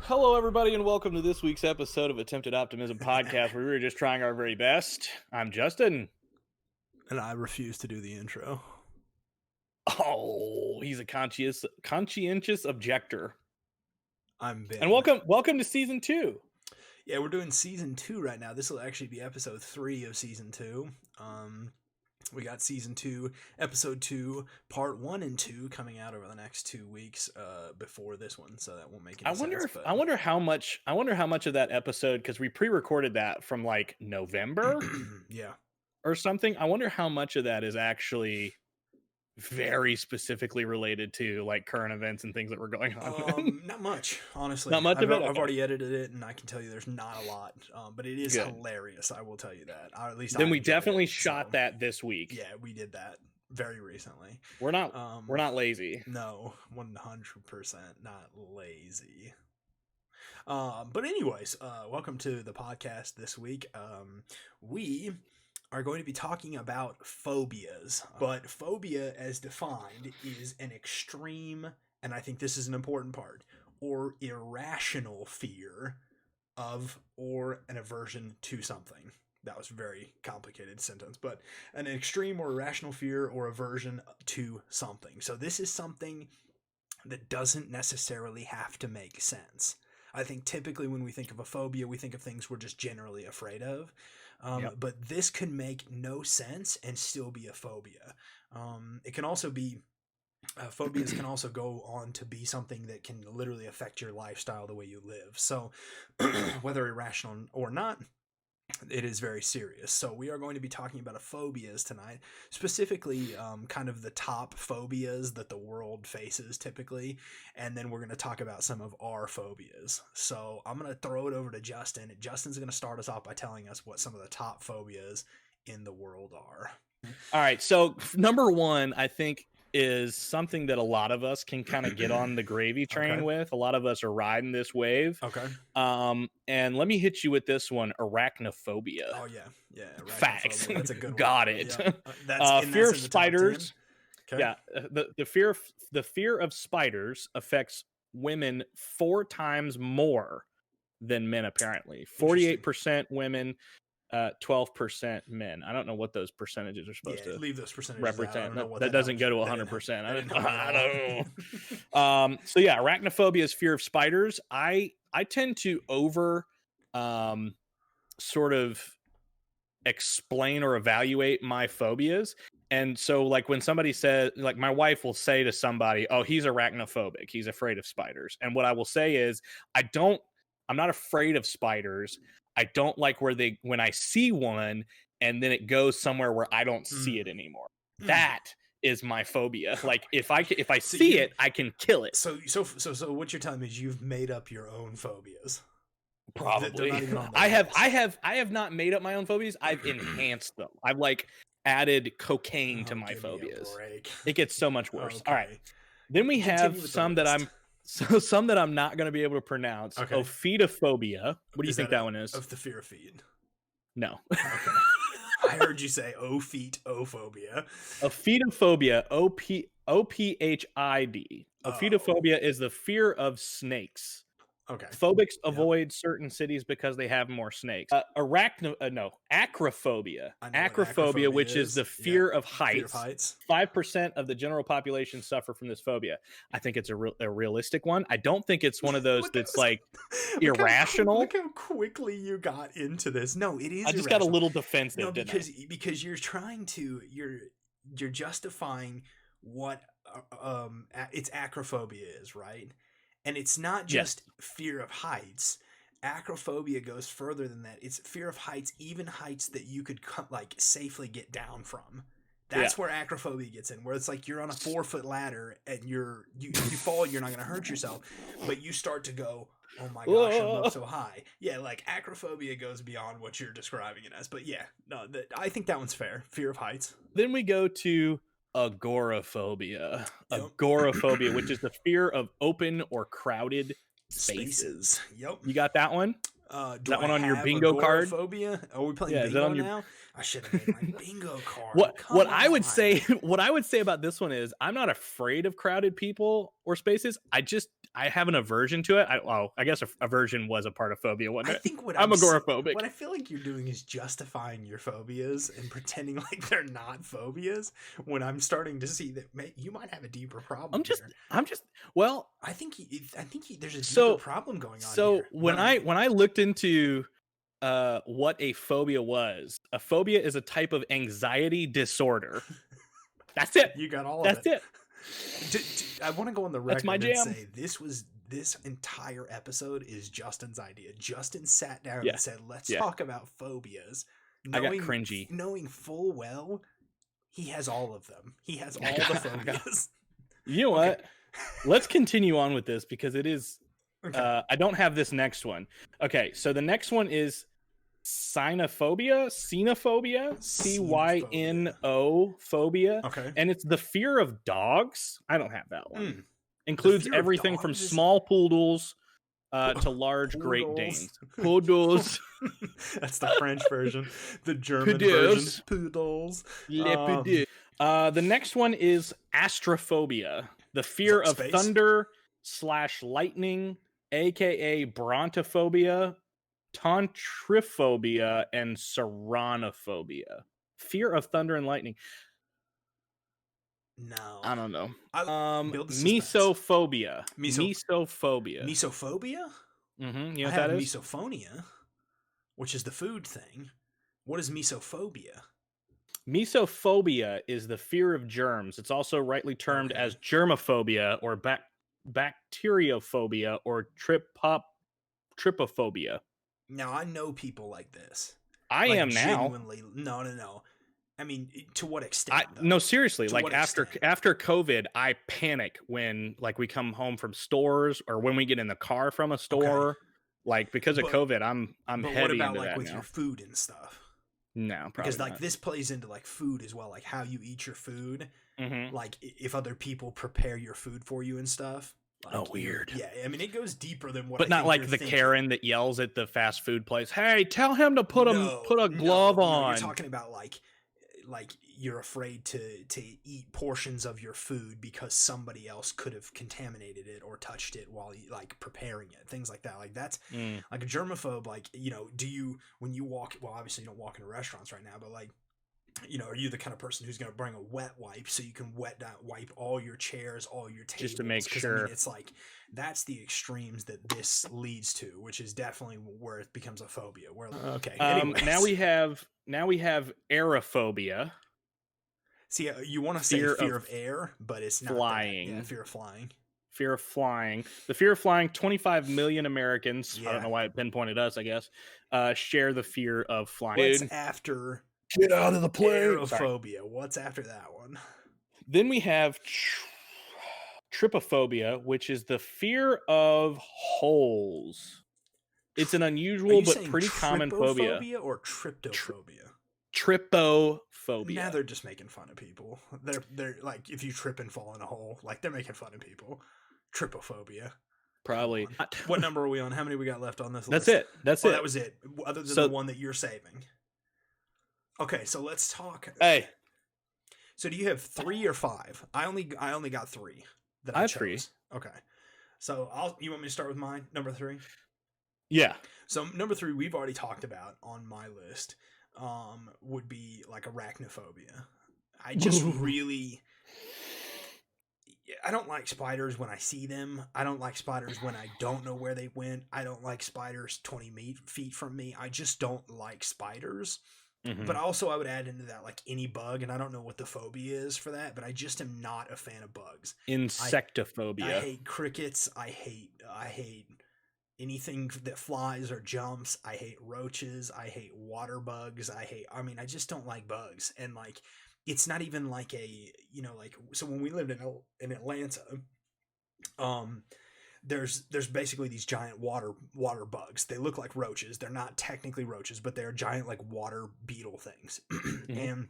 Hello, everybody, and welcome to this week's episode of Attempted Optimism Podcast, where we're just trying our very best. I'm Justin. And I refuse to do the intro. Oh, he's a conscientious objector. I'm Ben. And welcome to season 2. Yeah, we're doing season 2 right now. This will actually be episode 3 of season 2. We got season 2, episode 2, part 1 and 2 coming out over the next 2 weeks before this one, so that won't make any sense. I wonder how much of that episode, because we pre-recorded that from like November, yeah, or something. I wonder how much of that is actually very specifically related to like current events and things that were going on. Not much, honestly. Not much of it. I've already edited it, and I can tell you there's not a lot. But it is hilarious. I will tell you that. At least then we definitely shot that this week. Yeah, we did that very recently. We're not lazy. No, 100% not lazy. But anyways, welcome to the podcast this week. We are going to be talking about phobias, but phobia as defined is an extreme, and I think this is an important part, or irrational fear of or an aversion to something. That was a very complicated sentence, but an extreme or irrational fear or aversion to something. So this is something that doesn't necessarily have to make sense. I think typically when we think of a phobia, we think of things we're just generally afraid of. But this can make no sense and still be a phobia. It can also be, phobias can also go on to be something that can literally affect your lifestyle, the way you live. So whether irrational or not, it is very serious. So we are going to be talking about phobias tonight, specifically kind of the top phobias that the world faces typically, and then we're going to talk about some of our phobias. So I'm going to throw it over to Justin. Justin's going to start us off by telling us what some of the top phobias in the world are. All right, so number one, I think, is something that a lot of us can kind of get on the gravy train with. A lot of us are riding this wave. Okay. And let me hit you with this one: arachnophobia. Oh yeah. Facts. That's a good one. Got it. Yeah. Fear of spiders. Okay. Yeah. The fear of spiders affects women 4 times more than men. Apparently, 48% women. 12% men. I don't know what those percentages are supposed to leave those percentages represent. That doesn't go to 100%. I don't know. So yeah, arachnophobia is fear of spiders. I tend to sort of explain or evaluate my phobias. And so like when somebody says, like my wife will say to somebody, "Oh, he's arachnophobic. He's afraid of spiders." And what I will say is, I'm not afraid of spiders. I don't like when I see one and then it goes somewhere where I don't see it anymore. That is my phobia. Like if I see it, I can kill it. So what you're telling me is you've made up your own phobias. Probably. I have not made up my own phobias. I've enhanced them. I've like added cocaine to my phobias. It gets so much worse. Okay. All right. Then we have some that I'm not going to be able to pronounce. Okay. Ophidiophobia. What do you think that one is? Of the fear of feet. No. Okay. I heard you say ophidiophobia. Ophidiophobia. OPHID. Ophidiophobia is the fear of snakes. Okay. Phobics avoid certain cities because they have more snakes. Acrophobia. Acrophobia, which is the fear of heights. 5% of the general population suffer from this phobia. I think it's a realistic one. I don't think it's one of those that's like irrational. Look how quickly you got into this. No, it is. I just got a little defensive. No, because you're trying to you're justifying what its acrophobia is, right? And it's not just fear of heights. Acrophobia goes further than that. It's fear of heights, even heights that you could like safely get down from. That's where acrophobia gets in, where it's like you're on a 4-foot ladder and you fall, you're not going to hurt yourself, but you start to go, oh my gosh, I'm up so high. Yeah, like acrophobia goes beyond what you're describing it as. But yeah, no, I think that one's fair. Fear of heights. Then we go to agoraphobia. Agoraphobia, which is the fear of open or crowded spaces. Yep. You got that one? That one on your bingo card? Agoraphobia? Are we playing bingo now? I should have made my bingo card. What I would say about this one is I'm not afraid of crowded people or spaces. I have an aversion to it. I guess aversion was a part of phobia, wasn't it? I think I'm agoraphobic. What I feel like you're doing is justifying your phobias and pretending like they're not phobias. When I'm starting to see that you might have a deeper problem. Well, I think there's a deeper problem going on. So here. when I looked into what a phobia was, a phobia is a type of anxiety disorder. That's it. You got all of it. That's it. I want to go on the record and say this entire episode is Justin's idea. Justin sat down and said, let's talk about phobias. I got cringy. Knowing full well he has all of them. He has all the phobias. You know what? Let's continue on with this because it is... Okay. I don't have this next one. Okay, so the next one is Cynophobia, Cynophobia, Okay. and it's the fear of dogs. I don't have that one. Includes everything from small poodles to large Great Danes. Poodles. That's the French version. The German version. Poodles. The next one is Astrophobia, the fear of thunder / lightning, aka Brontophobia, Tontriphobia, and Serranophobia. Fear of thunder and lightning. No, I don't know. Mesophobia. Mesophobia. Mesophobia? Mm-hmm. You know what that is? Misophonia, which is the food thing. What is mesophobia? Mesophobia is the fear of germs. It's also rightly termed as germophobia or bacteriophobia or trypophobia. Now, I know people like this. I am now. No. I mean, to what extent? No, seriously. Like after COVID, I panic when we come home from stores or when we get in the car from a store. Okay. Like because of COVID, I'm heavy into that now. What about with your food and stuff? No, probably because not. This plays into food as well, like how you eat your food. Mm-hmm. Like if other people prepare your food for you and stuff. Weird. Yeah, I mean it goes deeper than what. But not like the Karen that yells at the fast food place. Hey, tell him to put a glove on. You're talking about like you're afraid to eat portions of your food because somebody else could have contaminated it or touched it while preparing it, things like that. Like that's like a germaphobe. Like do you when you walk? Well, obviously you don't walk into restaurants right now, but are you the kind of person who's going to bring a wet wipe so you can wipe all your chairs, all your tables? Just to make sure. I mean, it's that's the extremes that this leads to, which is definitely where it becomes a phobia. Now we have Aerophobia. See, you want to say fear of air, but it's not flying. Yeah, fear of flying. Fear of flying. The fear of flying. 25 million Americans. I don't know why it pinpointed us. I guess share the fear of flying. What's after? Get out of the plane. Aerophobia. What's after that one? Then we have trypophobia, which is the fear of holes. It's an unusual but pretty common phobia. Trypophobia or tryptophobia? Trypophobia. Now they're just making fun of people. They're like if you trip and fall in a hole, they're making fun of people. Trypophobia. Probably. What number are we on? How many we got left on this list? That's it. That was it. Other than the one that you're saving. Okay, so let's talk. Hey. So do you have 3 or 5? I only got 3 that I chose. 3. Okay. So you want me to start with mine? Number 3? Yeah. So number 3 we've already talked about on my list. Would be arachnophobia. I just really I don't like spiders when I see them. I don't like spiders when I don't know where they went. I don't like spiders 20 feet from me. I just don't like spiders. Mm-hmm. But also I would add into that any bug, and I don't know what the phobia is for that, but I just am not a fan of bugs. Insectophobia. I hate crickets. I hate anything that flies or jumps. I hate roaches. I hate water bugs. I mean, I just don't like bugs. And it's not even so when we lived in Atlanta, there's basically these giant water bugs. They look like roaches. They're not technically roaches, but they're giant water beetle things. Mm-hmm. And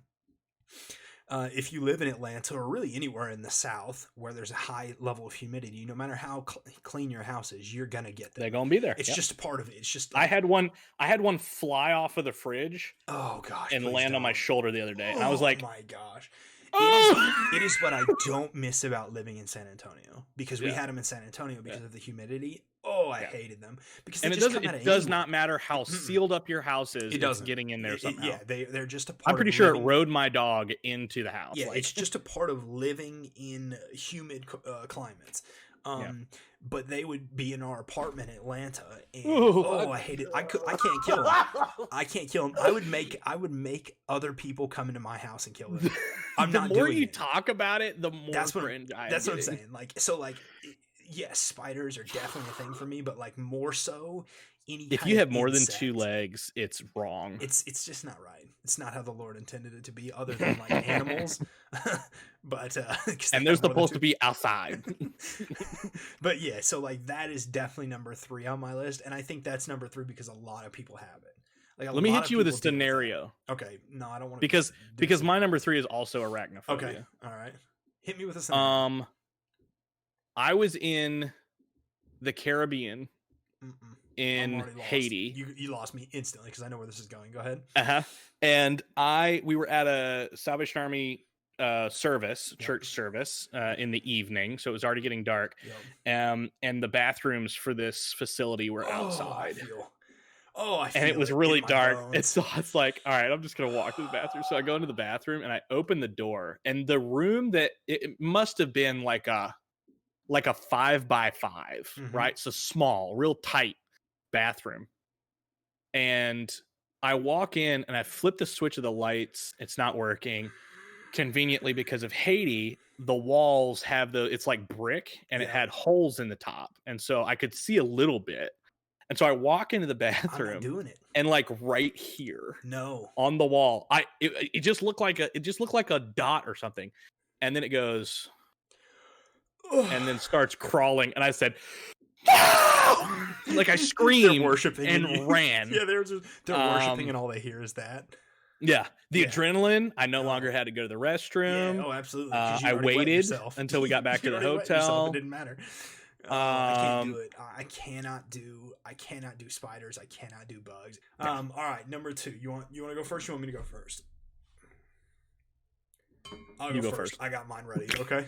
if you live in Atlanta or really anywhere in the South where there's a high level of humidity, no matter how clean your house is, you're gonna get them. They're gonna be there. It's just a part of it. It's just. I had one fly off of the fridge. Oh gosh! And land on my shoulder the other day. And I was like, "Oh my gosh!" It is what I don't miss about living in San Antonio, because we had them in San Antonio because of the humidity. Oh, I hated them because and it does not matter how sealed up your house is. It's getting in there somehow. They're just a part. I'm pretty sure it rode my dog into the house. Yeah, it's just a part of living in humid climates. But they would be in our apartment in Atlanta, and I hate it. I can't kill them. I can't kill them. I would make other people come into my house and kill them. I'm not doing it. The more you talk about it, the more cringe I am. That's what I'm saying. Yes, spiders are definitely a thing for me, but more so if you have more than 2 legs, it's wrong. It's just not right. It's not how the Lord intended it to be, other than animals. But and they're supposed to be outside. But yeah, so that is definitely number 3 on my list, and I think that's number 3 because a lot of people have it. Let me hit you with a scenario. Okay, no, I don't want to because my number 3 is also arachnophobia. Okay, all right. Hit me with a scenario. I was in the Caribbean. In Haiti. You lost me instantly because I know where this is going. Go ahead. And we were at a Salvation Army church service in the evening, so it was already getting dark. And the bathrooms for this facility were outside. I feel and it was really dark. Bones. And so it's like, all right, I'm just gonna walk to the bathroom. So I go into the bathroom and I open the door, and the room that it must have been like a 5x5, right? So small, real tight bathroom. And I walk in and I flip the switch of the lights. It's not working. Conveniently, because of Haiti, the walls have it's like brick, and it had holes in the top, and so I could see a little bit. And so I walk into the bathroom. I'm not doing it. And right here, no, on the wall, it just looked like a dot or something, and then it goes, and then starts crawling, and I said, I screamed and ran. Yeah, they're worshiping, and all they hear is that. Yeah, the adrenaline. I no longer had to go to the restroom. Yeah, absolutely. I waited until we got back to the hotel. It didn't matter. I can't do it. I cannot do spiders. I cannot do bugs. All right, number 2. You want to go first? You want me to go first? I'll go first. I got mine ready. Okay.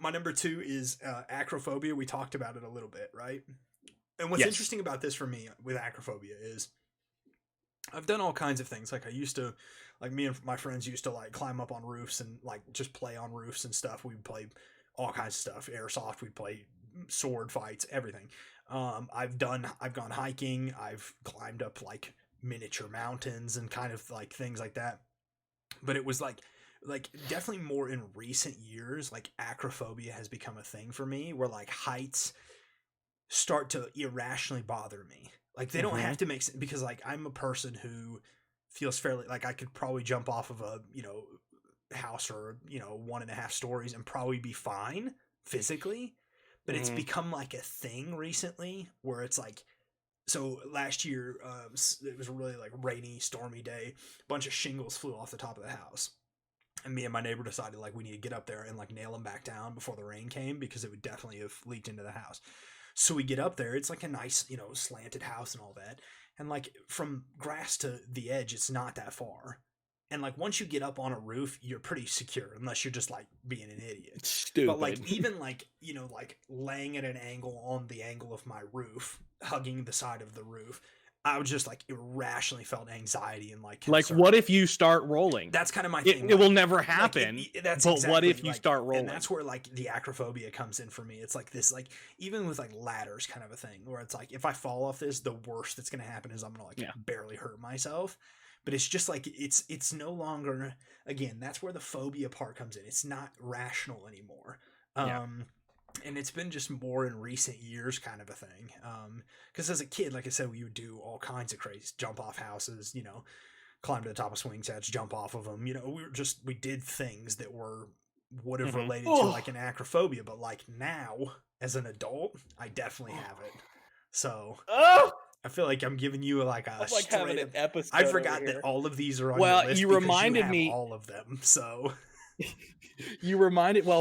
My number 2 is acrophobia. We talked about it a little bit, right? And what's interesting about this for me with acrophobia is I've done all kinds of things. I used to, me and my friends used to climb up on roofs and just play on roofs and stuff. We'd play all kinds of stuff. Airsoft. We'd play sword fights, everything. I've gone hiking. I've climbed up miniature mountains and kind of things like that. But it was definitely more in recent years, acrophobia has become a thing for me, where heights start to irrationally bother me. They don't have to make sense, because I'm a person who feels fairly I could probably jump off of a house or 1.5 stories and probably be fine physically, but it's become a thing recently where it's so last year it was a really rainy, stormy day. A bunch of shingles flew off the top of the house. And me and my neighbor decided we need to get up there and nail them back down before the rain came, because it would definitely have leaked into the house. So we get up there. It's a nice, slanted house and all that. And from grass to the edge, it's not that far. And once you get up on a roof, you're pretty secure, unless you're just being an idiot. Stupid. But even laying at an angle on the angle of my roof, hugging the side of the roof, I was just irrationally felt anxiety and concern. What if you start rolling? That's kind of my thing. It will never happen. That's but exactly, what if you start rolling? And that's where the acrophobia comes in for me. It's this even with ladders kind of a thing, where it's if I fall off this, the worst that's going to happen is I'm going to barely hurt myself. But it's just it's no longer, again, that's where the phobia part comes in. It's not rational anymore. And it's been just more in recent years kind of a thing. Because as a kid, like I said, we would do all kinds of crazy, jump off houses, climb to the top of swing sets, jump off of them. We did things that would have related to an acrophobia. But now, as an adult, I definitely have it. So I feel like I'm giving you a straight an episode. I forgot that all of these are on your list. You reminded me all of them. So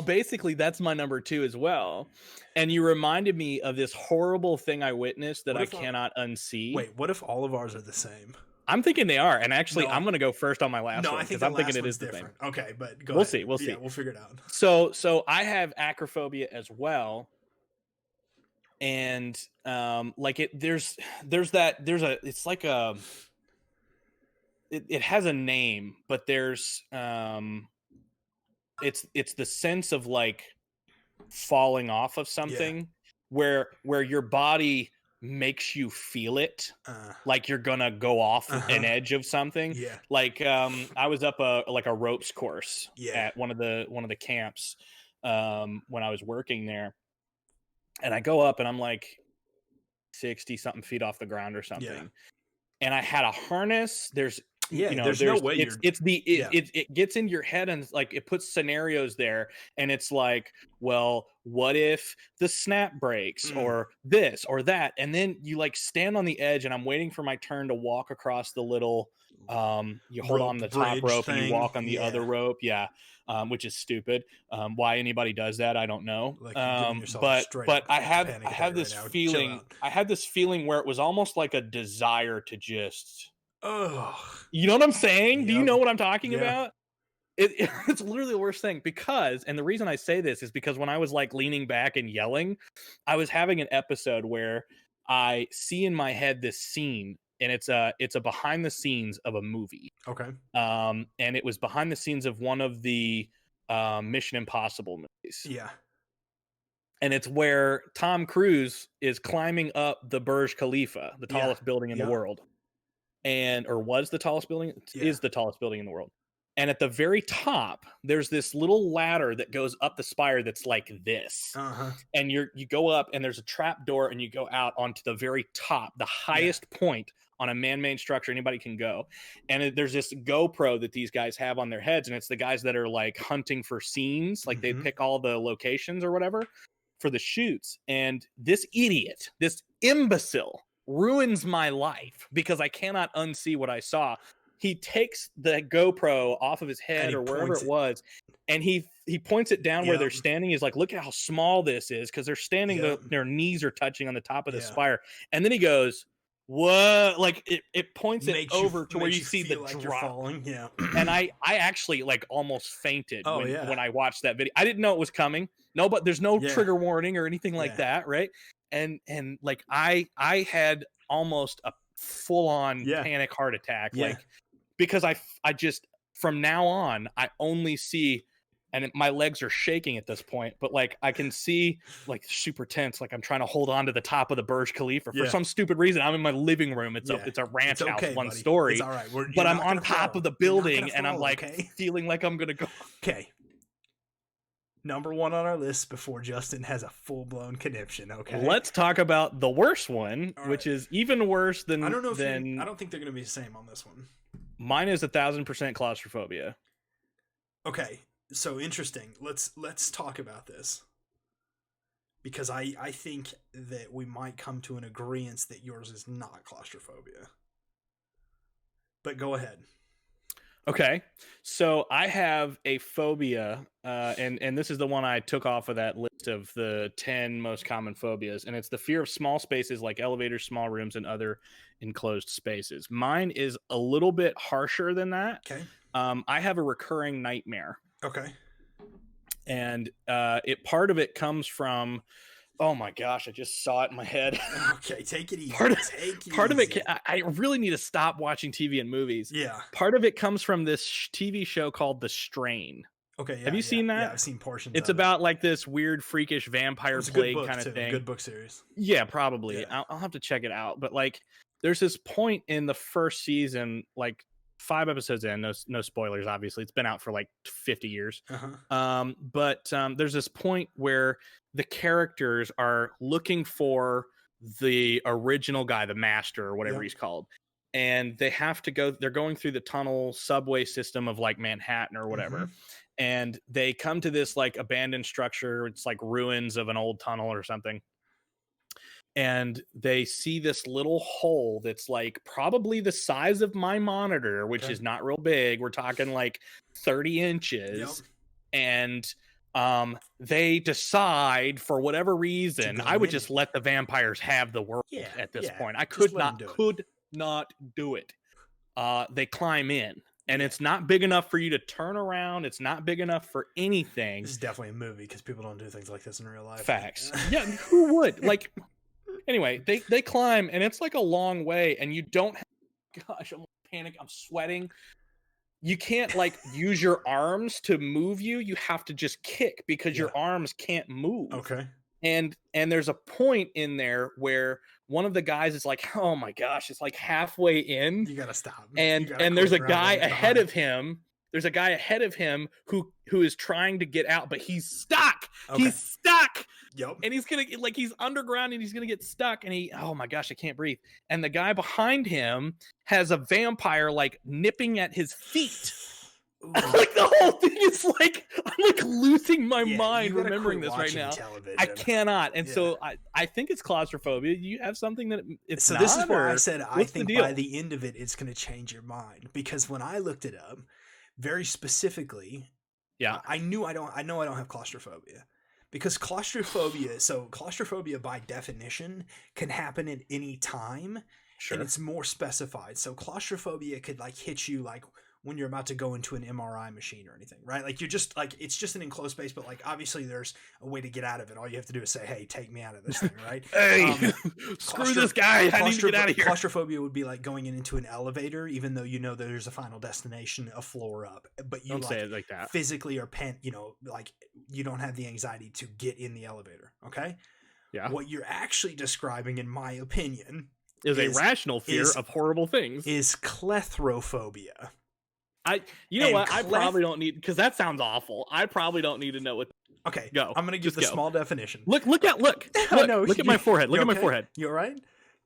basically that's my number 2 as well. And you reminded me of this horrible thing I witnessed that I cannot unsee. Wait, what if all of ours are the same? I'm thinking they are, and actually, No, I'm going to go first on my last no, one I think because the I'm thinking last it one's is the same. different. Okay, but go We'll ahead. see. We'll see. Yeah, we'll figure it out. So I have acrophobia as well, and like there's it's like it has a name, but there's it's the sense of like falling off of something where your body makes you feel it, like you're gonna go off an edge of something. Yeah. Like I was up a ropes course Yeah. at one of the camps when I was working there, and I go up and I'm like 60 something feet off the ground or something, and I had a harness. There's there's no way it gets in your head, and like it puts scenarios there, and it's like, well, what if the snap breaks or this or that, and then you like stand on the edge, and I'm waiting for my turn to walk across the little you hold on the top rope and you walk on the other rope, which is stupid. Why anybody does that, I don't know. Like you're giving yourself a but straight but up I panic have attack this right now. feeling. I had this feeling where it was almost like a desire to just. Oh, You know what I'm saying? Yep. Do you know what I'm talking Yeah. about? It's literally the worst thing, because, and the reason I say this is because when I was like leaning back and yelling, I was having an episode where I see in my head this scene, and it's a behind the scenes of a movie. Okay. And it was behind the scenes of one of the Mission Impossible movies. Yeah. And it's where Tom Cruise is climbing up the Burj Khalifa, the tallest building in the world. Or was the tallest building, is the tallest building in the world. And at the very top, there's this little ladder that goes up the spire that's like this. And you go up, and there's a trap door, and you go out onto the very top, the highest point on a man-made structure anybody can go. And there's this GoPro that these guys have on their heads, and it's the guys that are like hunting for scenes, like they pick all the locations or whatever for the shoots. And this idiot, this imbecile, ruins my life because I cannot unsee what I saw. He takes the GoPro off of his head or wherever it was, and he points it down where they're standing. He's like, look at how small this is, because they're standing, their knees are touching on the top of the spire. And then he goes, what? Like it points it over to where you see the like drop. Falling. Yeah. And I actually like almost fainted when I watched that video. I didn't know it was coming. No, but there's no trigger warning or anything like that, right? And like I had almost a full-on panic heart attack, like, because I just, from now on, I only see, and my legs are shaking at this point, but like I can see like super tense, like I'm trying to hold on to the top of the Burj Khalifa for some stupid reason. I'm in my living room. It's a ranch house, one story. It's all right. But I'm on top of the building, and I'm like feeling like I'm gonna go. Okay. Number one on our list before Justin has a full-blown conniption. Okay. Let's talk about the worst one, which is even worse than. I don't know if I don't think they're gonna be the same on this one. Mine is 1,000% claustrophobia. Okay, so interesting. Let's talk about this, because I think that we might come to an agreement that yours is not claustrophobia. But go ahead. Okay, so I have a phobia, and this is the one I took off of that list of the 10 most common phobias, and it's the fear of small spaces like elevators, small rooms, and other enclosed spaces. Mine is a little bit harsher than that. Okay. I have a recurring nightmare. Okay. And part of it comes from, oh my gosh, I just saw it in my head. Okay, take it easy. Part of it, I really need to stop watching TV and movies. Yeah. Part of it comes from this TV show called The Strain. Okay, have you seen that? Yeah, I've seen portions. It's about like this weird, freakish vampire plague kind of thing. Good book series. Yeah, probably. Yeah. I'll have to check it out. But like, there's this point in the first season, like 5 episodes in, no spoilers, obviously. It's been out for like 50 years. But there's this point where the characters are looking for the original guy, the master or whatever he's called. And they have to go, they're going through the tunnel subway system of like Manhattan or whatever. And they come to this like abandoned structure. It's like ruins of an old tunnel or something. And they see this little hole that's like probably the size of my monitor, which is not real big. We're talking like 30 inches. And they decide, for whatever reason, I would just let the vampires have the world at this point. I could not do it. they climb in. And it's not big enough for you to turn around. It's not big enough for anything. This is definitely a movie because people don't do things like this in real life. Facts. Yeah, who would? Like, anyway, they climb, and it's like a long way, and you don't have, gosh, I'm panic. I'm sweating. You can't like use your arms to move you. You have to just kick because your arms can't move. Okay. And there's a point in there where one of the guys is like, oh my gosh, it's like halfway in. You gotta stop. And there's a guy ahead of him. There's a guy ahead of him who is trying to get out, but he's stuck. Okay. He's stuck. Yep. And he's underground and he's gonna get stuck. And oh my gosh, I can't breathe. And the guy behind him has a vampire like nipping at his feet. Like the whole thing is like I'm like losing my mind remembering this right now. Television. I cannot, and so I think it's claustrophobia. You have something that it's so not. This is why I said I think by the end of it, it's going to change your mind because when I looked it up, very specifically, I know I don't have claustrophobia because claustrophobia. So claustrophobia by definition can happen at any time, and it's more specified. So claustrophobia could like hit you like when you're about to go into an MRI machine or anything, right? Like you're just like, it's just an enclosed space, but like, obviously there's a way to get out of it. All you have to do is say, hey, take me out of this thing, right? Hey, screw this guy. I need to get out of here. Claustrophobia would be like going into an elevator, even though you know there's a final destination a floor up, but you don't say it like that. Physically or like you don't have the anxiety to get in the elevator. Okay. Yeah. What you're actually describing, in my opinion, is a rational fear of horrible things. Is clethrophobia. What? I probably don't need, because that sounds awful. I probably don't need to know what. Okay, go. I'm gonna give the small definition. Look at my forehead. Look at my forehead. You all right?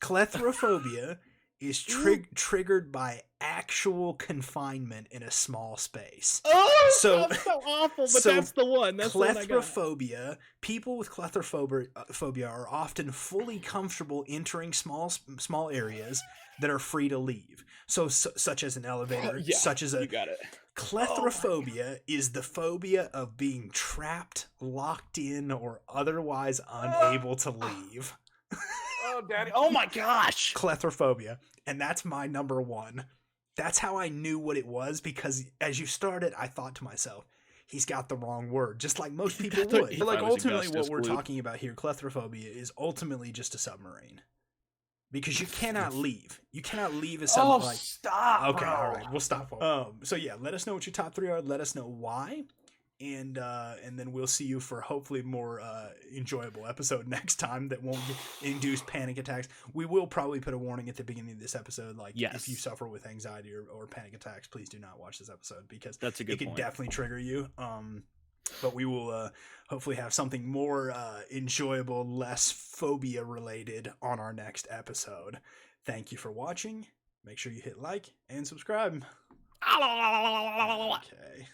Clethrophobia is triggered by actual confinement in a small space. Oh, so awful, but that's the one. That's clethrophobia. People with clethrophobia are often fully comfortable entering small areas that are free to leave. So such as an elevator, such as you got it. Clethrophobia is the phobia of being trapped, locked in, or otherwise unable to leave. Oh, daddy. Oh my gosh. Clethrophobia. And that's my number one. That's how I knew what it was, because as you started, I thought to myself, he's got the wrong word, just like most people would. But like ultimately what we're talking about here, clethrophobia, is ultimately just a submarine. Because you cannot leave. You cannot leave as something like... stop, okay, bro. all right, we'll stop. So yeah, let us know what your top 3 are. Let us know why. And then we'll see you for hopefully more enjoyable episode next time that won't induce panic attacks. We will probably put a warning at the beginning of this episode, like if you suffer with anxiety or panic attacks, please do not watch this episode because that's a good point. It can definitely trigger you. But we will hopefully have something more enjoyable, less phobia related on our next episode. Thank you for watching. Make sure you hit like and subscribe. Okay.